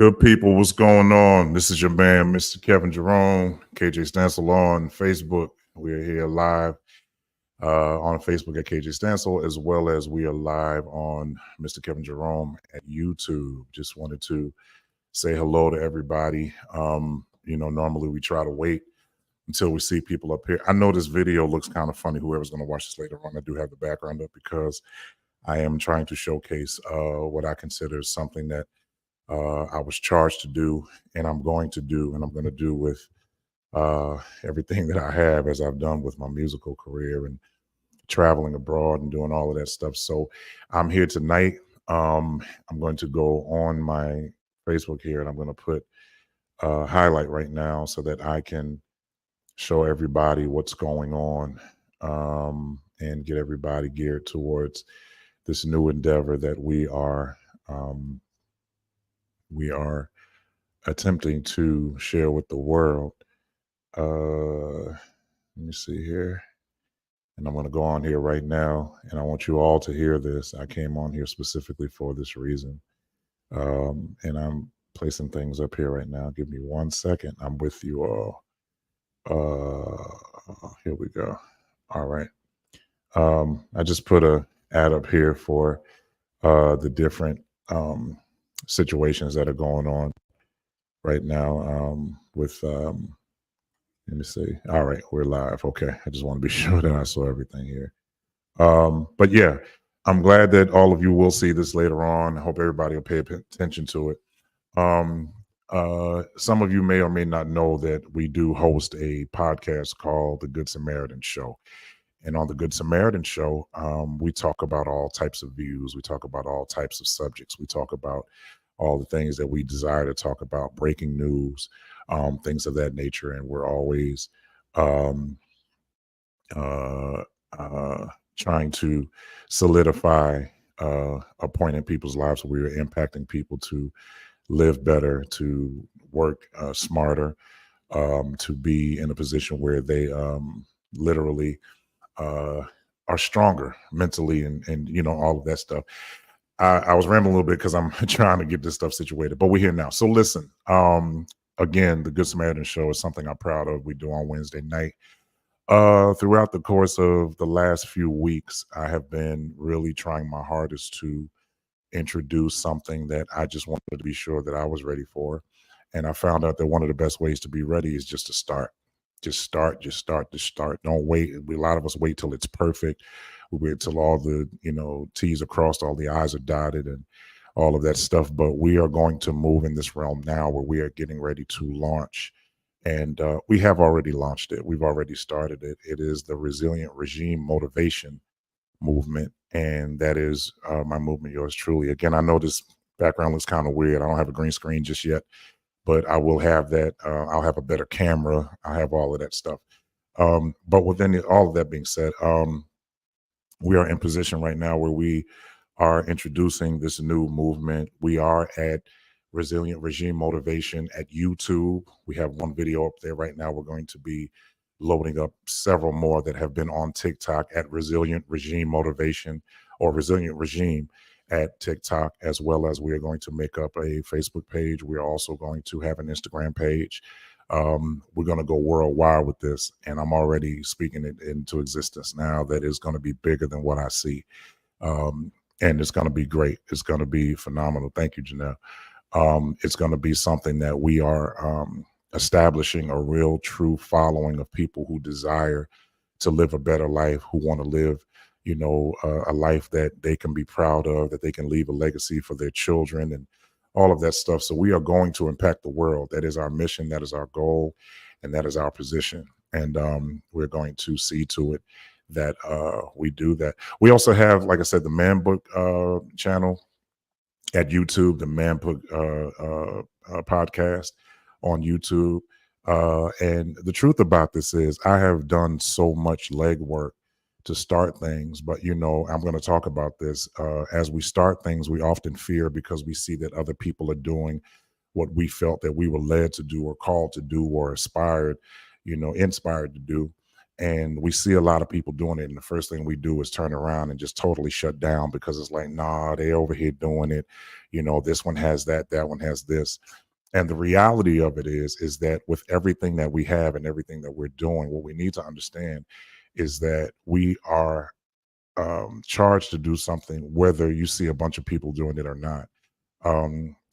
Good people, what's going on? This is your man, Mr. Kevin Jerome, KJ Stansel on Facebook. We're here live on Facebook at KJ Stansel, as well as we are live on Mr. Kevin Jerome at YouTube. Just wanted to say hello to everybody. Normally we try to wait until we see people up here. I know this video looks kind of funny. Whoever's going to watch this later on, I do have the background up because I am trying to showcase what I consider something that I was charged to do, and I'm going to do, and I'm going to do with everything that I have, as I've done with my musical career and traveling abroad and doing all of that stuff. So I'm here tonight. I'm going to go on my Facebook here, and I'm going to put a highlight right now so that I can show everybody what's going on and get everybody geared towards this new endeavor that we are attempting to share with the world. Let me see here. And I'm going to go on here right now. And I want you all to hear this. I came on here specifically for this reason. And I'm placing things up here right now. Give me 1 second. I'm with you all. Here we go. All right. I just put a ad up here for the different situations that are going on right now with let me see. All right, we're live. Okay, I just want to be sure that I saw everything here. But yeah, I'm glad that all of you will see this later on. I hope everybody will pay attention to it. Some of you may or may not know that we do host a podcast called The Good Samaritan Show. And on The Good Samaritan Show, we talk about all types of views. We talk about all types of subjects. We talk about all the things that we desire to talk about, breaking news, things of that nature. And we're always um, uh, trying to solidify a point in people's lives where we are impacting people to live better, to work smarter, to be in a position where they literally uh, are stronger mentally and all of that stuff. I was rambling a little bit because I'm trying to get this stuff situated, but we're here now. So listen, again, the Good Samaritan Show is something I'm proud of. We do on Wednesday night. Throughout the course of the last few weeks, I have been really trying my hardest to introduce something that I just wanted to be sure that I was ready for. And I found out that one of the best ways to be ready is just to start. Just start, just start, just start. Don't wait. A lot of us wait till it's perfect. We wait till all the, T's are crossed, all the I's are dotted, and all of that stuff. But we are going to move in this realm now where we are getting ready to launch. And we have already launched it. We've already started it. It is the Resilient Regime Motivation Movement. And that is my movement, yours truly. Again, I know this background looks kind of weird. I don't have a green screen just yet, but I will have that. I'll have a better camera. I have all of that stuff. But within all of that being said, we are in position right now where we are introducing this new movement. We are at Resilient Regime Motivation at YouTube. We have one video up there right now. We're going to be loading up several more that have been on TikTok at Resilient Regime Motivation or Resilient Regime at TikTok, as well as we are going to make up a Facebook page. We are also going to have an Instagram page. We're going to go worldwide with this, and I'm already speaking it into existence now. That is going to be bigger than what I see, and it's going to be great. It's going to be phenomenal. Thank you, Janelle. It's going to be something that we are establishing a real, true following of people who desire to live a better life, who want to live, a life that they can be proud of, that they can leave a legacy for their children and all of that stuff. So we are going to impact the world. That is our mission. That is our goal. And that is our position. And we're going to see to it that we do that. We also have, like I said, the Man Book channel at YouTube, the Man Book podcast on YouTube. And the truth about this is I have done so much legwork to start things, but I'm going to talk about this. As we start things, we often fear because we see that other people are doing what we felt that we were led to do or called to do or inspired to do. And we see a lot of people doing it. And the first thing we do is turn around and just totally shut down because it's like, nah, they over here doing it. This one has that one has this. And the reality of it is that with everything that we have and everything that we're doing, what we need to understand is that we are charged to do something, whether you see a bunch of people doing it or not.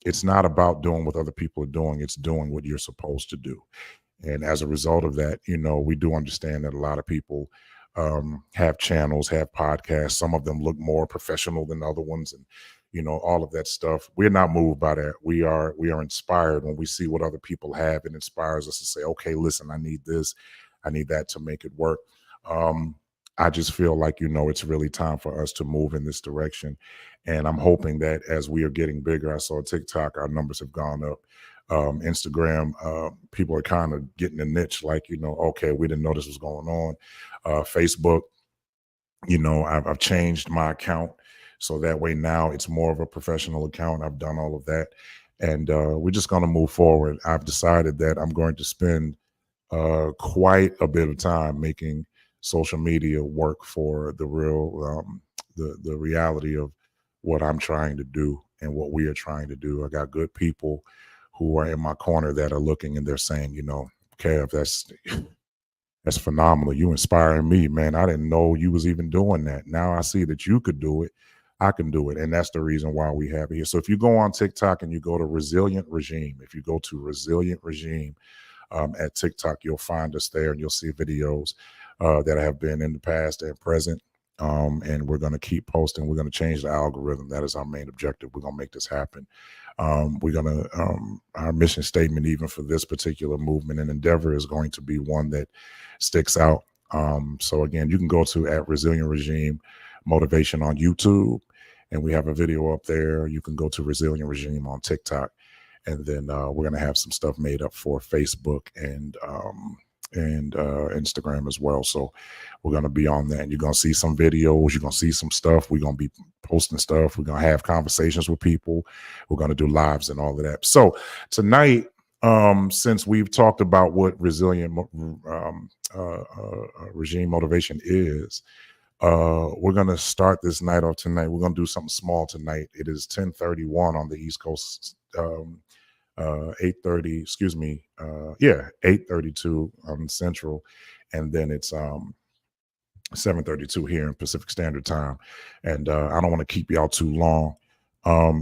It's not about doing what other people are doing, it's doing what you're supposed to do. And as a result of that, we do understand that a lot of people have channels, have podcasts. Some of them look more professional than other ones, and all of that stuff. We're not moved by that. We are inspired when we see what other people have. It inspires us to say, okay, listen, I need this, I need that to make it work. Um, I just feel like it's really time for us to move in this direction, and I'm hoping that as we are getting bigger, I saw TikTok, our numbers have gone up. Instagram, people are kind of getting a niche, like, okay, we didn't know this was going on. Facebook, I've changed my account so that way now it's more of a professional account. I've done all of that, and we're just going to move forward. I've decided that I'm going to spend quite a bit of time making social media work for the real, the reality of what I'm trying to do and what we are trying to do. I got good people who are in my corner that are looking and they're saying, Kev, that's phenomenal. You inspiring me, man. I didn't know you was even doing that. Now I see that you could do it. I can do it. And that's the reason why we have it here. So if you go on TikTok and you go to Resilient Regime, if you go to Resilient Regime at TikTok, you'll find us there and you'll see videos that have been in the past and present. And we're going to keep posting. We're going to change the algorithm. That is our main objective. We're going to make this happen. We're going to, our mission statement, even for this particular movement and endeavor, is going to be one that sticks out. So again, you can go to at Resilient Regime Motivation on YouTube, and we have a video up there. You can go to Resilient Regime on TikTok, and then we're going to have some stuff made up for Facebook and Instagram as well. So we're going to be on that. And you're going to see some videos. You're going to see some stuff. We're going to be posting stuff. We're going to have conversations with people. We're going to do lives and all of that. So tonight, since we've talked about what resilient regime motivation is, we're going to start this night off tonight. We're going to do something small tonight. It is 10:31 on the East Coast. 8:30, excuse me. 8:32 on Central, and then it's 7:32 here in Pacific Standard Time. And I don't want to keep y'all too long.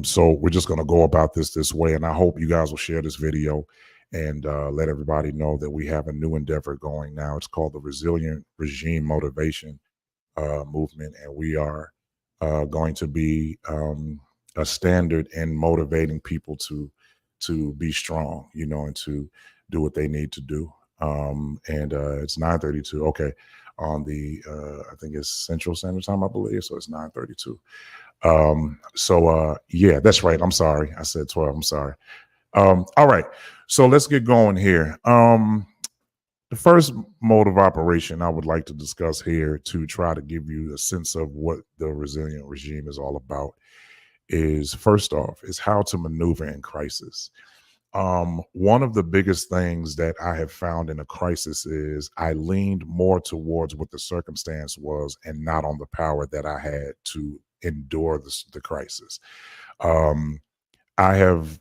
So we're just going to go about this way, and I hope you guys will share this video and let everybody know that we have a new endeavor going now. It's called the Resilient Regime Motivation Movement, and we are going to be a standard in motivating people to be strong, and to do what they need to do. And it's 9:32. Okay, on the I think it's Central Standard Time, I believe. So it's 9:32. Yeah, that's right. I'm sorry. I said 12. I'm sorry. All right. So let's get going here. The first mode of operation I would like to discuss here to try to give you a sense of what the resilient regime is all about is, first off, is how to maneuver in crisis. One of the biggest things that I have found in a crisis is I leaned more towards what the circumstance was and not on the power that I had to endure the crisis. Um, I have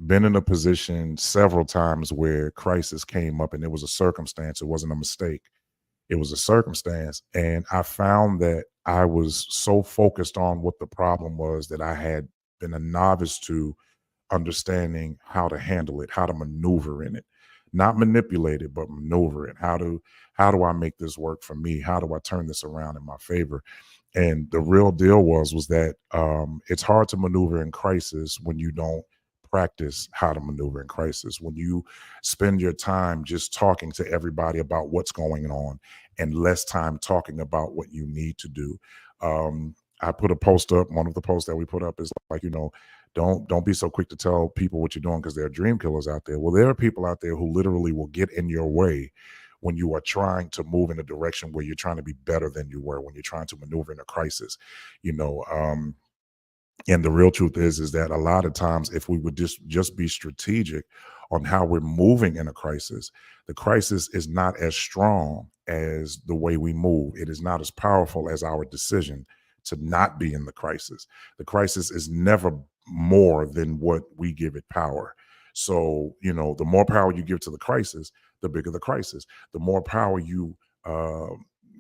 been in a position several times where crisis came up and it was a circumstance. It wasn't a mistake. It was a circumstance. And I found that I was so focused on what the problem was that I had been a novice to understanding how to handle it, how to maneuver in it, not manipulate it, but maneuver it. How do I make this work for me? How do I turn this around in my favor? And the real deal was that it's hard to maneuver in crisis when you don't practice how to maneuver in crisis. When you spend your time just talking to everybody about what's going on and less time talking about what you need to do. I put a post up. One of the posts that we put up is like, don't be so quick to tell people what you're doing because there are dream killers out there. Well, there are people out there who literally will get in your way when you are trying to move in a direction where you're trying to be better than you were, when you're trying to maneuver in a crisis. And the real truth is that a lot of times, if we would just be strategic on how we're moving in a crisis, the crisis is not as strong as the way we move. It is not as powerful as our decision to not be in the crisis. The crisis is never more than what we give it power. So, the more power you give to the crisis, the bigger the crisis. The more power you uh,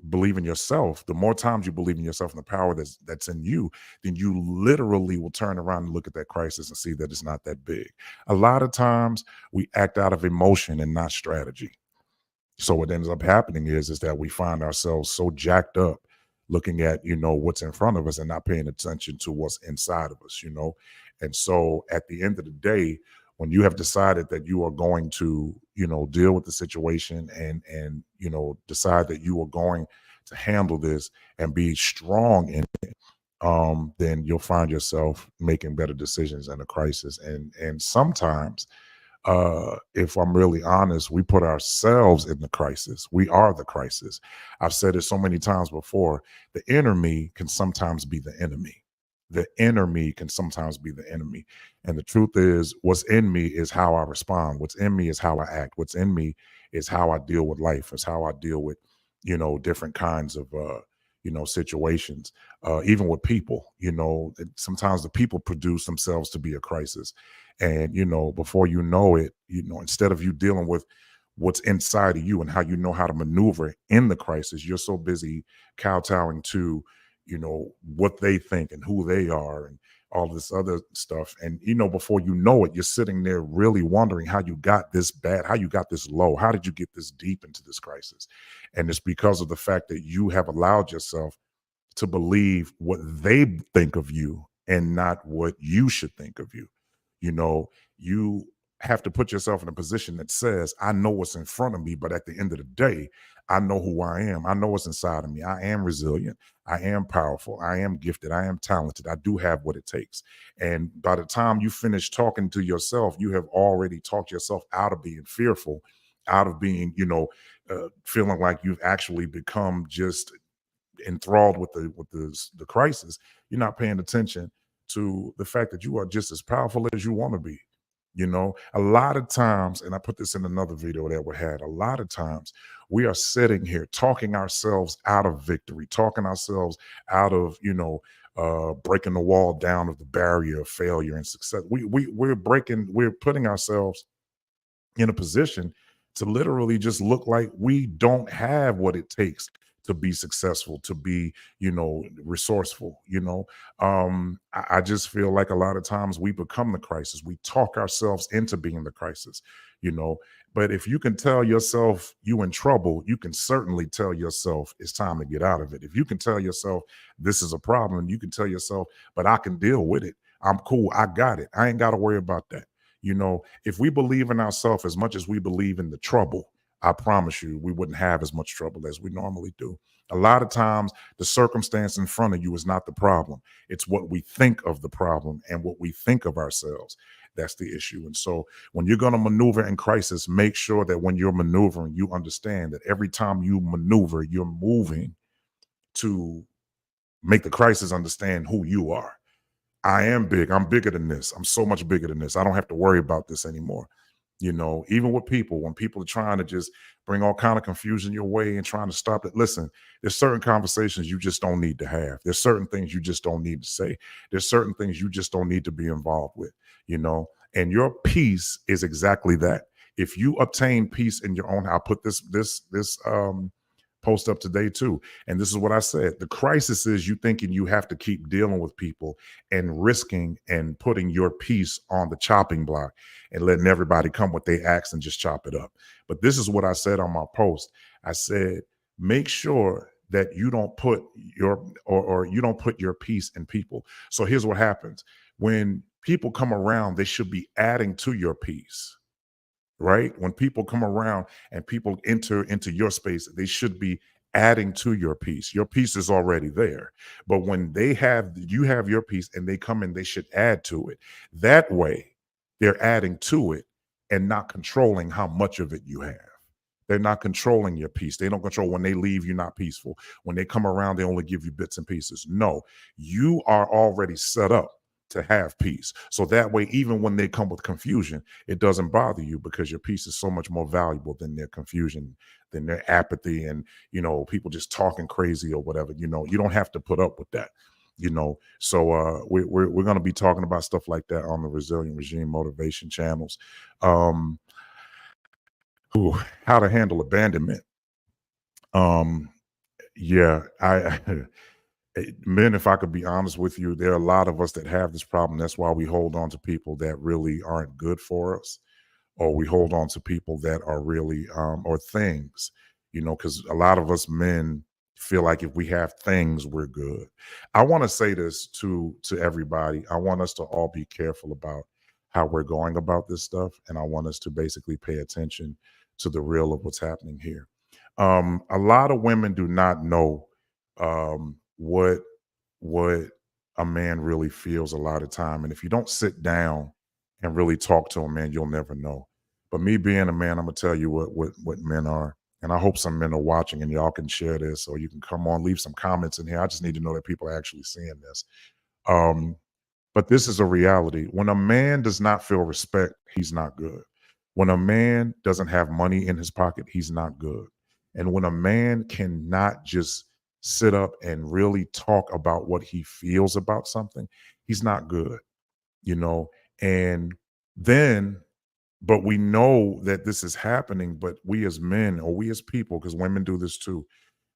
believe in yourself, the more times you believe in yourself and the power that's in you, then you literally will turn around and look at that crisis and see that it's not that big. A lot of times we act out of emotion and not strategy. So what ends up happening is that we find ourselves so jacked up looking at, what's in front of us and not paying attention to what's inside of us. And so at the end of the day, when you have decided that you are going to, deal with the situation and decide that you are going to handle this and be strong in it, then you'll find yourself making better decisions in a crisis. And sometimes, if I'm really honest, we put ourselves in the crisis. We are the crisis. I've said it so many times before. The inner me can sometimes be the enemy. The inner me can sometimes be the enemy. And the truth is, what's in me is how I respond. What's in me is how I act. What's in me is how I deal with life. It's how I deal with, different kinds of, situations, even with people. Sometimes the people produce themselves to be a crisis. And, before you know it, instead of you dealing with what's inside of you and how you know how to maneuver in the crisis, you're so busy kowtowing to, what they think and who they are and all this other stuff. And, before you know it, you're sitting there really wondering how you got this bad, how you got this low, how did you get this deep into this crisis? And it's because of the fact that you have allowed yourself to believe what they think of you and not what you should think of you. You have to put yourself in a position that says, I know what's in front of me, but at the end of the day, I know who I am. I know what's inside of me. I am resilient. I am powerful. I am gifted. I am talented. I do have what it takes. And by the time you finish talking to yourself, you have already talked yourself out of being fearful, out of being, feeling like you've actually become just enthralled with the crisis. You're not paying attention to the fact that you are just as powerful as you want to be. A lot of times, and I put this in another video that we had, a lot of times we are sitting here talking ourselves out of victory, talking ourselves out of, breaking the wall down of the barrier of failure and success. We're putting ourselves in a position to literally just look like we don't have what it takes to be successful, to be, resourceful. I just feel like a lot of times we become the crisis. We talk ourselves into being the crisis, you know. But if you can tell yourself you in trouble, you can certainly tell yourself it's time to get out of it. If you can tell yourself this is a problem, you can tell yourself, but I can deal with it. I'm cool. I got it. I ain't got to worry about that. If we believe in ourselves as much as we believe in the trouble, I promise you, we wouldn't have as much trouble as we normally do. A lot of times, the circumstance in front of you is not the problem. It's what we think of the problem and what we think of ourselves. That's the issue. And so, when you're going to maneuver in crisis, make sure that when you're maneuvering, you understand that every time you maneuver, you're moving to make the crisis understand who you are. I am big. I'm bigger than this. I'm so much bigger than this. I don't have to worry about this anymore. Even with people, when people are trying to just bring all kind of confusion your way and trying to stop it. Listen, there's certain conversations you just don't need to have. There's certain things you just don't need to say. There's certain things you just don't need to be involved with, and your peace is exactly that. If you obtain peace in your own, I'll put this post up today too. And this is what I said. The crisis is you thinking you have to keep dealing with people and risking and putting your piece on the chopping block and letting everybody come with their axe and just chop it up. But this is what I said on my post. I said, make sure that you don't put or you don't put your piece in people. So here's what happens. When people come around, they should be adding to your piece. Right? When people come around and people enter into your space, they should be adding to your piece. Your piece is already there. But when you have your piece and they come in, they should add to it. That way, they're adding to it and not controlling how much of it you have. They're not controlling your piece. They don't control when they leave, you're not peaceful. When they come around, they only give you bits and pieces. No, you are already set up to have peace. So that way, even when they come with confusion, it doesn't bother you because your peace is so much more valuable than their confusion, than their apathy, and people just talking crazy or whatever. You don't have to put up with that. So we're going to be talking about stuff like that on the Resilient Regime Motivation channels. Um, ooh, how to handle abandonment. Um, yeah, I men, if I could be honest with you, there are a lot of us that have this problem. That's why we hold on to people that really aren't good for us, or we hold on to people that are really or things, because a lot of us men feel like if we have things, we're good. I want to say this to everybody. I want us to all be careful about how we're going about this stuff, and I want us to basically pay attention to the real of what's happening here. A lot of women do not know what a man really feels a lot of time, and if you don't sit down and really talk to a man, you'll never know. But me being a man, I'm gonna tell you what men are, and I hope some men are watching and y'all can share this, or you can come on, leave some comments in here. I just need to know that people are actually seeing this. Um, but this is a reality. When a man does not feel respect, he's not good. When a man doesn't have money in his pocket, he's not good. And when a man cannot just sit up and really talk about what he feels about something, he's not good, you know. And then, but we know that this is happening, but we as men, or we as people, because women do this too,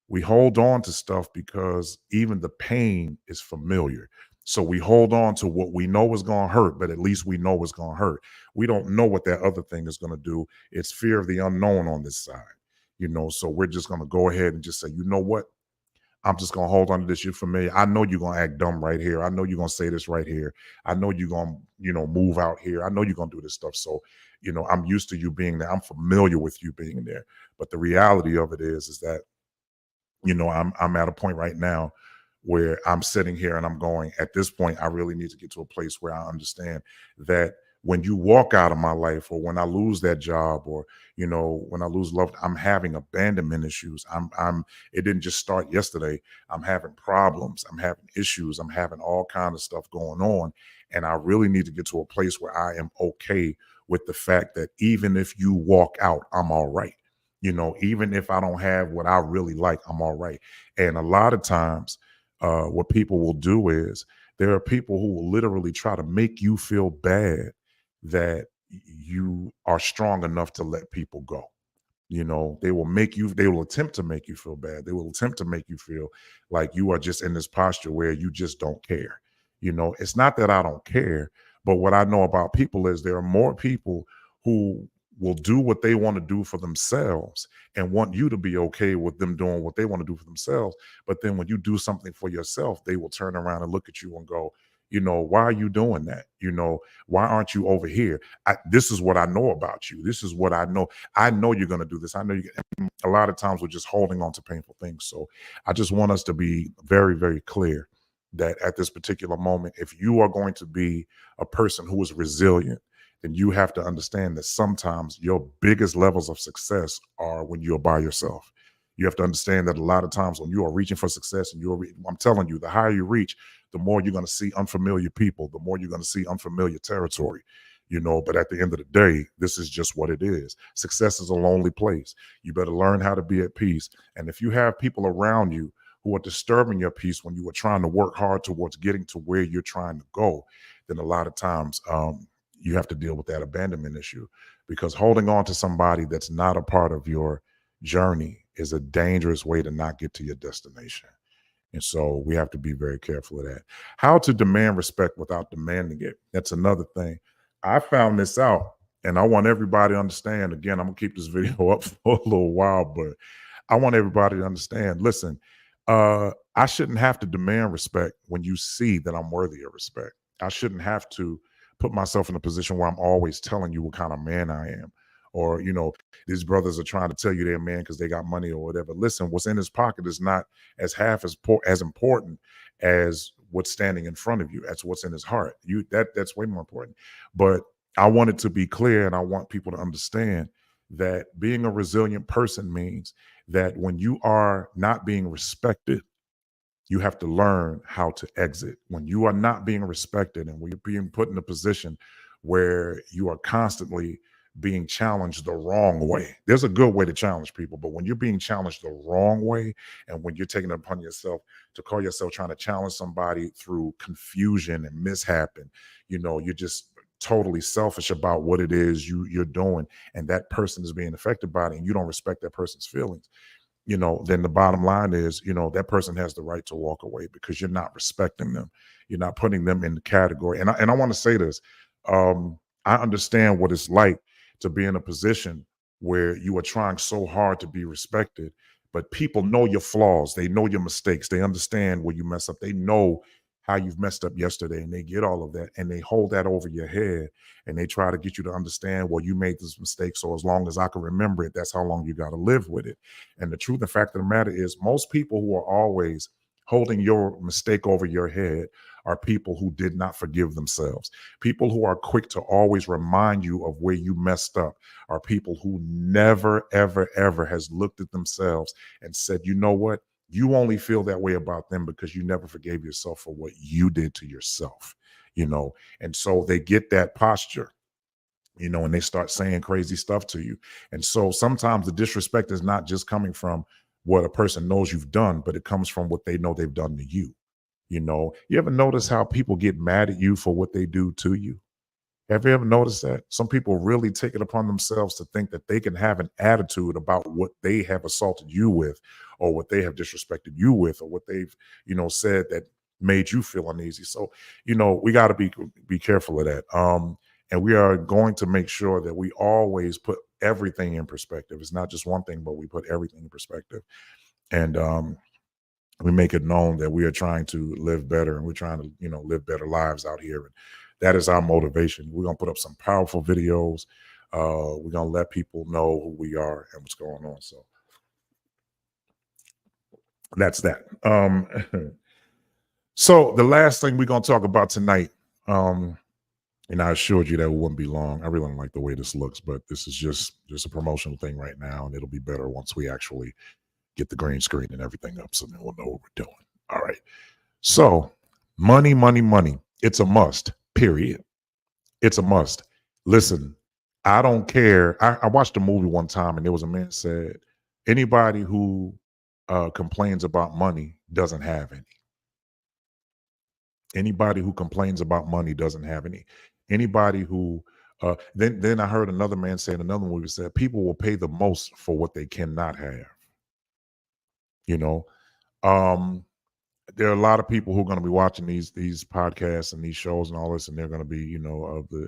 we hold on to stuff because even the pain is familiar. So we hold on to what we know is going to hurt, but at least we know it's going to hurt. We don't know what that other thing is going to do. It's fear of the unknown on this side, So we're just going to go ahead and just say, you know what? I'm just gonna hold on to this. You're familiar. I know you're gonna act dumb right here. I know you're gonna say this right here. I know you're gonna, move out here. I know you're gonna do this stuff. So, I'm used to you being there. I'm familiar with you being there. But the reality of it is that, I'm at a point right now where I'm sitting here and I'm going, at this point, I really need to get to a place where I understand that when you walk out of my life, or when I lose that job, or when I lose love, I'm having abandonment issues. It didn't just start yesterday. I'm having problems, I'm having issues, I'm having all kind of stuff going on. And I really need to get to a place where I am okay with the fact that even if you walk out, I'm all right. Even if I don't have what I really like, I'm all right. And a lot of times, what people will do is, there are people who will literally try to make you feel bad that you are strong enough to let people go. They will attempt to make you feel bad. They will attempt to make you feel like you are just in this posture where you just don't care. It's not that I don't care, but what I know about people is there are more people who will do what they want to do for themselves and want you to be okay with them doing what they want to do for themselves. But then when you do something for yourself, they will turn around and look at you and go, why are you doing that? Why aren't you over here? This is what I know about you. This is what I know. I know you're going to do this. I know you. A lot of times we're just holding on to painful things. So I just want us to be very, very clear that at this particular moment, if you are going to be a person who is resilient, then you have to understand that sometimes your biggest levels of success are when you're by yourself. You have to understand that a lot of times when you are reaching for success, and I'm telling you, the higher you reach, the more you're going to see unfamiliar people, the more you're going to see unfamiliar territory. But at the end of the day, this is just what it is. Success is a lonely place. You better learn how to be at peace. And if you have people around you who are disturbing your peace when you are trying to work hard towards getting to where you're trying to go, then a lot of times you have to deal with that abandonment issue, because holding on to somebody that's not a part of your journey is a dangerous way to not get to your destination. And so we have to be very careful of that. How to demand respect without demanding it. That's another thing. I found this out, and I want everybody to understand. Again, I'm going to keep this video up for a little while, but I want everybody to understand. Listen, I shouldn't have to demand respect when you see that I'm worthy of respect. I shouldn't have to put myself in a position where I'm always telling you what kind of man I am. Or, these brothers are trying to tell you they're man because they got money or whatever. Listen, what's in his pocket is not as half as important as what's standing in front of you. That's what's in his heart. That's way more important. But I want it to be clear, and I want people to understand that being a resilient person means that when you are not being respected, You have to learn how to exit when you are not being respected and when you're being put in a position where you are constantly being challenged the wrong way. There's a good way to challenge people, but when you're being challenged the wrong way, and when you're taking it upon yourself to call yourself trying to challenge somebody through confusion and mishap, and you're just totally selfish about what it is you're doing, and that person is being affected by it, and you don't respect that person's feelings, then the bottom line is, that person has the right to walk away because you're not respecting them. You're not putting them in the category. And I want to say this. I understand what it's like to be in a position where you are trying so hard to be respected, but people know your flaws. They know your mistakes. They understand where you mess up. They know how you've messed up yesterday, and they get all of that and they hold that over your head, and they try to get you to understand, well, you made this mistake. So as long as I can remember it, that's how long you got to live with it. And the truth and fact of the matter is, most people who are always holding your mistake over your head are people who did not forgive themselves. People who are quick to always remind you of where you messed up are people who never, ever, ever has looked at themselves and said, you know what? You only feel that way about them because you never forgave yourself for what you did to yourself, And so they get that posture, and they start saying crazy stuff to you. And so sometimes the disrespect is not just coming from what a person knows you've done, but it comes from what they know they've done to you. You ever notice how people get mad at you for what they do to you? Have you ever noticed that? Some people really take it upon themselves to think that they can have an attitude about what they have assaulted you with, or what they have disrespected you with, or what they've, said that made you feel uneasy. So, we got to be careful of that. And we are going to make sure that we always put everything in perspective. It's not just one thing, but we put everything in perspective. And we make it known that we are trying to live better, and we're trying to, live better lives out here. And that is our motivation. We're going to put up some powerful videos. We're going to let people know who we are and what's going on. So that's that. So the last thing we're going to talk about tonight, and I assured you that it wouldn't be long. I really don't like the way this looks, but this is just a promotional thing right now, and it'll be better once we actually get the green screen and everything up, so then we'll know what we're doing. All right. So money, money, money. It's a must, period. It's a must. Listen, I don't care. I watched a movie one time, and there was a man said, anybody who complains about money doesn't have any. Anybody who complains about money doesn't have any. Anybody who then I heard another man say in another movie, said people will pay the most for what they cannot have. You know, um, there are a lot of people who are going to be watching these podcasts and these shows and all this, and they're going to be, of the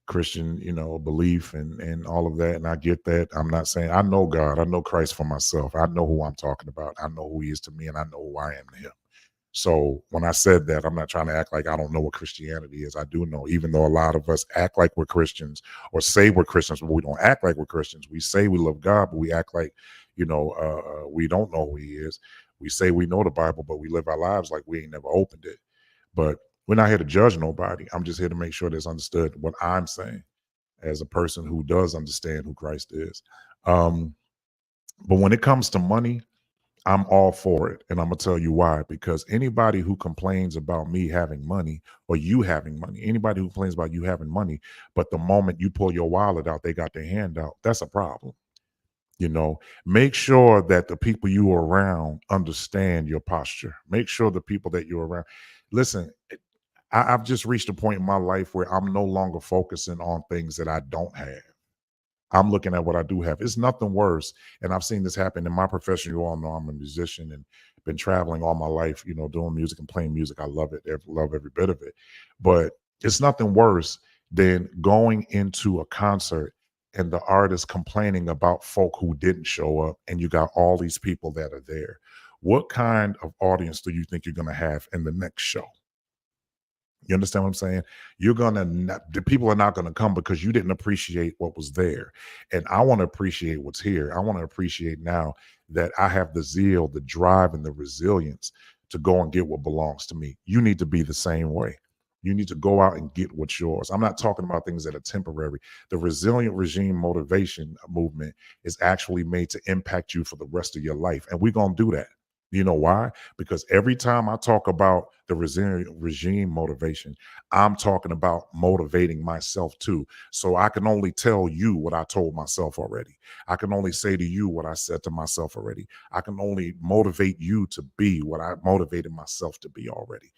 Christian, belief and all of that. And I get that. I'm not saying I know God, I know Christ for myself. I know who I'm talking about. I know who He is to me, and I know who I am to Him. So when I said that, I'm not trying to act like I don't know what Christianity is. I do know, even though a lot of us act like we're Christians or say we're Christians, but we don't act like we're Christians. We say we love God, but we act like, we don't know who He is. We say we know the Bible, but we live our lives like we ain't never opened it. But we're not here to judge nobody. I'm just here to make sure that's understood what I'm saying as a person who does understand who Christ is. But when it comes to money, I'm all for it. And I'm going to tell you why. Because anybody who complains about me having money or you having money, anybody who complains about you having money, but the moment you pull your wallet out, they got their hand out, that's a problem. Make sure that the people you are around understand your posture. Make sure the people that you're around, listen, I've just reached a point in my life where I'm no longer focusing on things that I don't have. I'm looking at what I do have. It's nothing worse. And I've seen this happen in my profession. You all know I'm a musician and been traveling all my life, doing music and playing music. I love it. Love every bit of it. But it's nothing worse than going into a concert and the artist complaining about folk who didn't show up, and you got all these people that are there. What kind of audience do you think you're going to have in the next show? You understand what I'm saying? The people are not gonna come because you didn't appreciate what was there. And I want to appreciate what's here. I want to appreciate now that I have the zeal, the drive, and the resilience to go and get what belongs to me. You need to be the same way. You need to go out and get what's yours. I'm not talking about things that are temporary. The resilient regime motivation movement is actually made to impact you for the rest of your life. And we're gonna do that. You know why? Because every time I talk about the regime motivation, I'm talking about motivating myself too. So I can only tell you what I told myself already. I can only say to you what I said to myself already. I can only motivate you to be what I motivated myself to be already.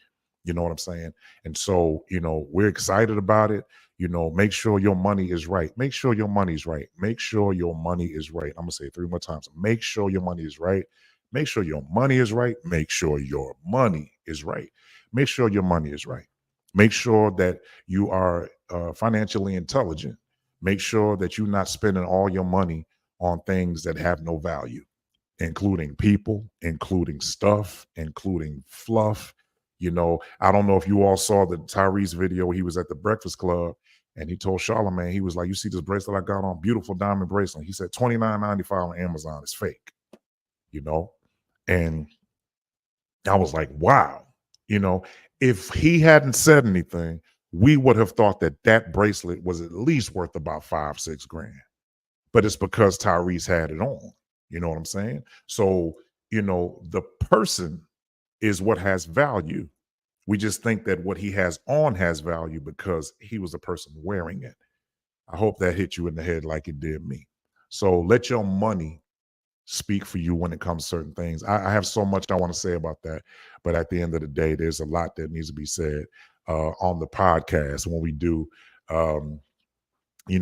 You know what I'm saying? And so, we're excited about it. Make sure your money is right. Make sure your money's right. Make sure your money is right. I'm going to say it 3 more times. Make sure your money is right. Make sure your money is right. Make sure your money is right. Make sure your money is right. Make sure that you are financially intelligent. Make sure that you're not spending all your money on things that have no value, including people, including stuff, including fluff. I don't know if you all saw the Tyrese video. He was at the Breakfast Club and he told Charlamagne, he was like, "You see this bracelet I got on? Beautiful diamond bracelet." He said $29.95 on Amazon. It's fake, you know? And I was like, wow, you know, if he hadn't said anything, we would have thought that that bracelet was at least worth about 5-6 grand. But it's because Tyrese had it on. You know what I'm saying? So, the person is what has value. We just think that what he has on has value because he was the person wearing it. I hope that hit you in the head like it did me. So let your money speak for you when it comes to certain things. I have so much I want to say about that, but at the end of the day, there's a lot that needs to be said on the podcast when we do, um, the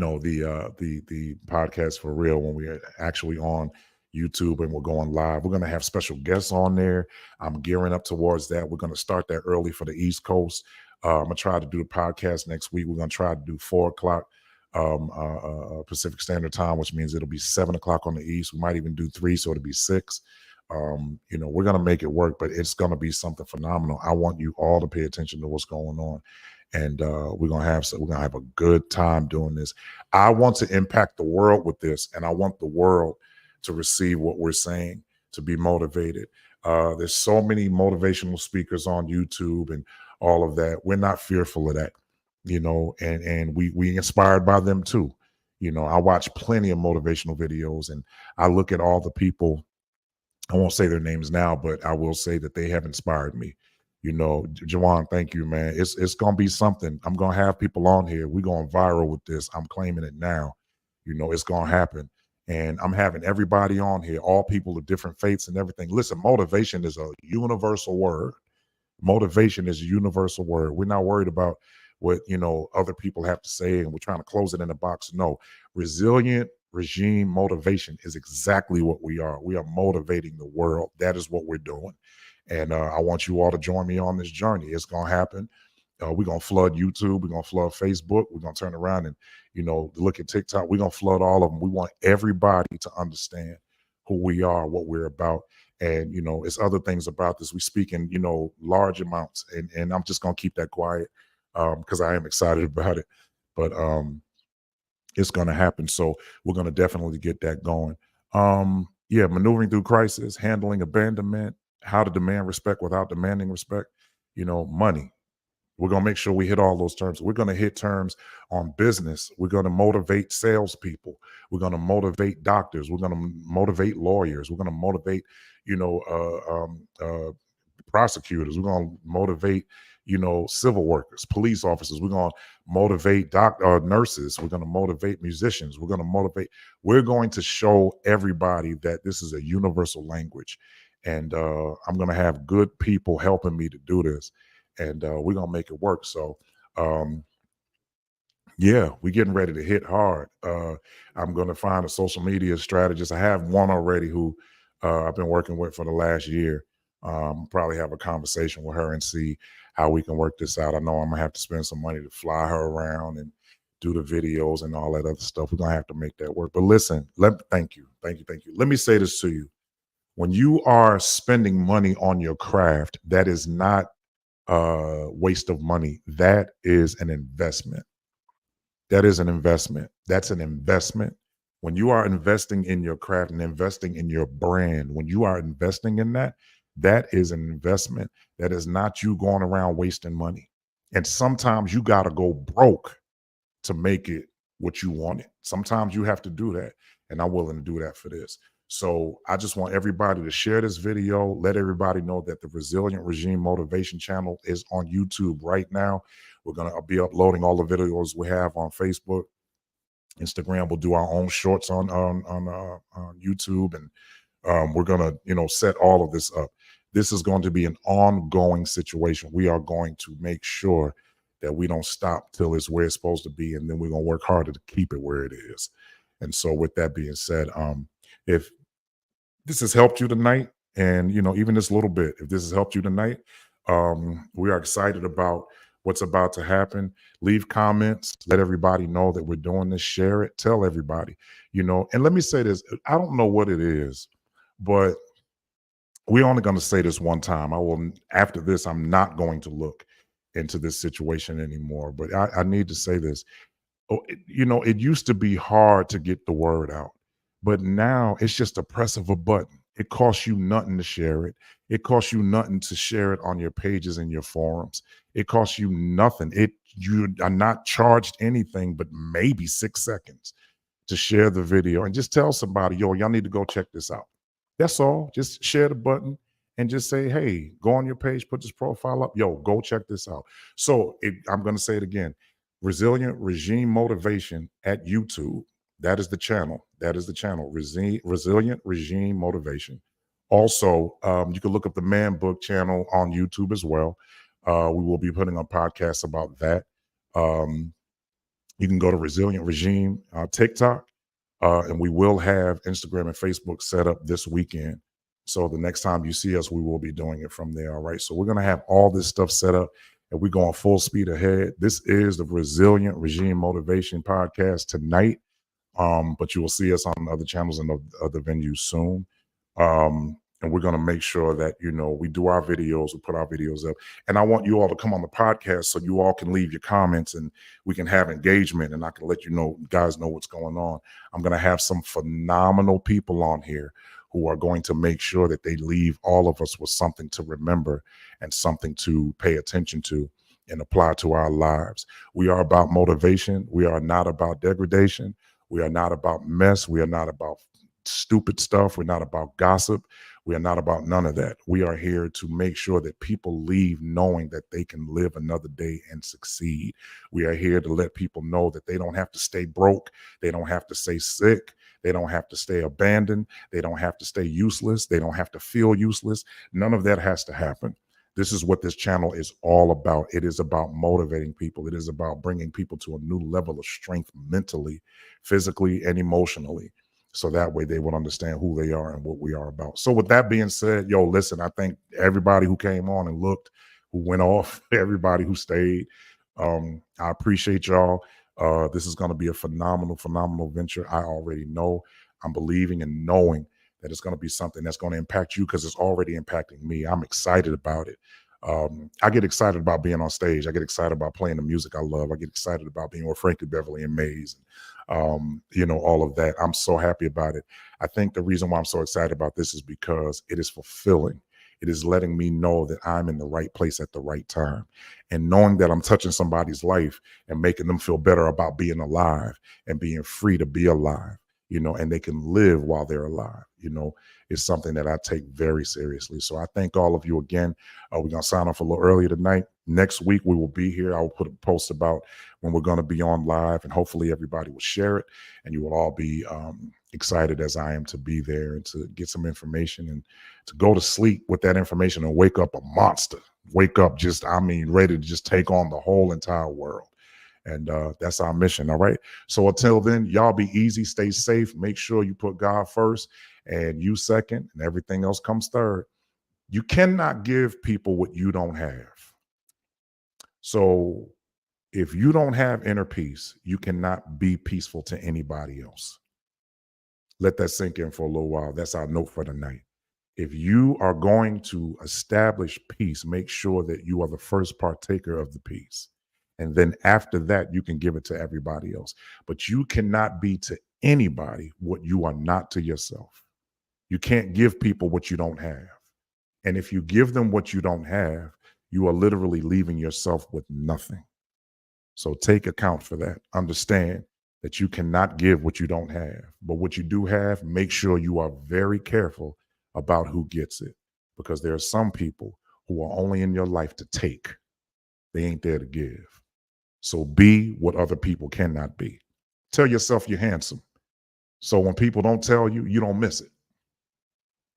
podcast for real when we're actually on YouTube and we're going live. We're going to have special guests on there. I'm gearing up towards that. We're going to start that early for the East Coast. I'm gonna try to do the podcast next week. We're gonna try to do 4 o'clock Pacific Standard Time, which means it'll be 7 o'clock on the East. We might even do 3, so it'll be 6. We're gonna make it work, but it's gonna be something phenomenal. I want you all to pay attention to what's going on, and we're gonna have a good time doing this. I want to impact the world with this, and I want the world to receive what we're saying, to be motivated. There's so many motivational speakers on YouTube and all of that. We're not fearful of that, and we inspired by them too. I watch plenty of motivational videos, and I look at all the people. I won't say their names now, but I will say that they have inspired me. Jawan, thank you, man. It's gonna be something. I'm gonna have people on here. We're going viral with this. I'm claiming it now. It's gonna happen. And I'm having everybody on here, all people of different faiths and everything. Listen, motivation is a universal word. Motivation is a universal word. We're not worried about what other people have to say, and we're trying to close it in a box. No, resilient regime motivation is exactly what we are. We are motivating the world. That is what we're doing. And I want you all to join me on this journey. It's gonna happen. We're gonna flood YouTube. We're gonna flood Facebook. We're gonna turn around and look at TikTok. We're gonna flood all of them. We want everybody to understand who we are, what we're about. And it's other things about this. We speak in large amounts, and I'm just gonna keep that quiet because I am excited about it. But it's gonna happen. So we're gonna definitely get that going. Yeah, maneuvering through crisis, handling abandonment, how to demand respect without demanding respect. Money. We're going to make sure we hit all those terms. We're going to hit terms on business. We're going to motivate salespeople. We're going to motivate doctors. We're going to motivate lawyers. We're going to motivate, prosecutors. We're going to motivate, civil workers, police officers. We're going to motivate nurses. We're going to motivate musicians. We're going to show everybody that this is a universal language. And I'm going to have good people helping me to do this. And we're gonna make it work. So yeah, we're getting ready to hit hard. I'm gonna find a social media strategist. I have one already who I've been working with for the last year. Probably have a conversation with her and see how we can work this out. I know I'm gonna have to spend some money to fly her around and do the videos and all that other stuff. We're gonna have to make that work. But listen, thank you. Let me say this to you. When you are spending money on your craft, that is not waste of money. That is an investment. That is an investment. That's an investment. When you are investing in your craft and investing in your brand, when you are investing in that, that is an investment. That is not you going around wasting money. And sometimes you got to go broke to make it what you want it. Sometimes you have to do that. And I'm willing to do that for this. So I just want everybody to share this video. Let everybody know that the Resilient Regime Motivation channel is on YouTube right now. We're going to be uploading all the videos we have on Facebook, Instagram. We'll do our own shorts on YouTube, and we're going to, set all of this up. This is going to be an ongoing situation. We are going to make sure that we don't stop till it's where it's supposed to be, and then we're going to work harder to keep it where it is. And so, with that being said, if this has helped you tonight, and even this little bit, if this has helped you tonight, we are excited about what's about to happen. Leave comments, let everybody know that we're doing this, share it, tell everybody, and let me say this, I don't know what it is, but we're only going to say this one time. After this, I'm not going to look into this situation anymore, but I need to say this. It used to be hard to get the word out, but now it's just a press of a button. It costs you nothing to share it. It costs you nothing to share it on your pages and your forums. It costs you nothing. You are not charged anything but maybe 6 seconds to share the video and just tell somebody, yo, y'all need to go check this out. That's all. Just share the button and just say, hey, go on your page, put this profile up. Yo, go check this out. So I'm going to say it again. Resilient Regime Motivation at YouTube. That is the channel. That is the channel. Resilient Regime Motivation. Also, you can look up the Man Book channel on YouTube as well. We will be putting on podcasts about that. You can go to Resilient Regime TikTok, and we will have Instagram and Facebook set up this weekend. So the next time you see us, we will be doing it from there. All right. So we're going to have all this stuff set up, and we're going full speed ahead. This is the Resilient Regime Motivation Podcast tonight. But you will see us on other channels and other venues soon. And we're going to make sure that, we do our videos, we put our videos up. And I want you all to come on the podcast so you all can leave your comments and we can have engagement, and I can let guys know what's going on. I'm going to have some phenomenal people on here who are going to make sure that they leave all of us with something to remember and something to pay attention to and apply to our lives. We are about motivation. We are not about degradation. We are not about mess. We are not about stupid stuff. We're not about gossip. We are not about none of that. We are here to make sure that people leave knowing that they can live another day and succeed. We are here to let people know that they don't have to stay broke. They don't have to stay sick. They don't have to stay abandoned. They don't have to stay useless. They don't have to feel useless. None of that has to happen. This is what this channel is all about. It is about motivating people. It is about bringing people to a new level of strength mentally, physically, and emotionally. So that way they will understand who they are and what we are about. So with that being said, yo, listen, I thank everybody who came on and looked, who went off, everybody who stayed. I appreciate y'all. This is going to be a phenomenal venture. I already know. I'm believing and knowing that it's going to be something that's going to impact you because it's already impacting me. I'm excited about it. I get excited about being on stage. I get excited about playing the music I love. I get excited about being with Frankie Beverly and Maze, and, all of that. I'm so happy about it. I think the reason why I'm so excited about this is because it is fulfilling. It is letting me know that I'm in the right place at the right time, and knowing that I'm touching somebody's life and making them feel better about being alive and being free to be alive, and they can live while they're alive, is something that I take very seriously. So I thank all of you again. We're going to sign off a little earlier tonight. Next week, we will be here. I will put a post about when we're going to be on live, and hopefully everybody will share it, and you will all be excited as I am to be there and to get some information and to go to sleep with that information and wake up a monster. Wake up ready to just take on the whole entire world. And that's our mission. All right. So until then, y'all be easy, stay safe. Make sure you put God first and you second, and everything else comes third. You cannot give people what you don't have. So if you don't have inner peace, you cannot be peaceful to anybody else. Let that sink in for a little while. That's our note for tonight. If you are going to establish peace, make sure that you are the first partaker of the peace. And then after that, you can give it to everybody else. But you cannot be to anybody what you are not to yourself. You can't give people what you don't have. And if you give them what you don't have, you are literally leaving yourself with nothing. So take account for that. Understand that you cannot give what you don't have. But what you do have, make sure you are very careful about who gets it, because there are some people who are only in your life to take. They ain't there to give. So be what other people cannot be. Tell yourself you're handsome. So when people don't tell you, you don't miss it.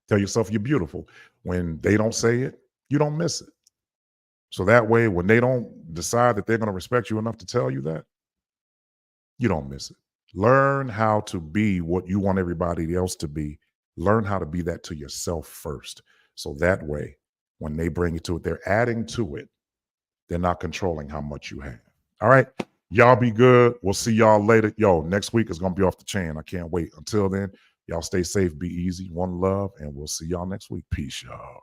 Tell yourself you're beautiful. When they don't say it, you don't miss it. So that way, when they don't decide that they're going to respect you enough to tell you that, you don't miss it. Learn how to be what you want everybody else to be. Learn how to be that to yourself first. So that way, when they bring it to it, they're adding to it. They're not controlling how much you have. All right. Y'all be good. We'll see y'all later. Yo, next week is going to be off the chain. I can't wait. Until then, y'all stay safe, be easy, one love, and we'll see y'all next week. Peace, y'all.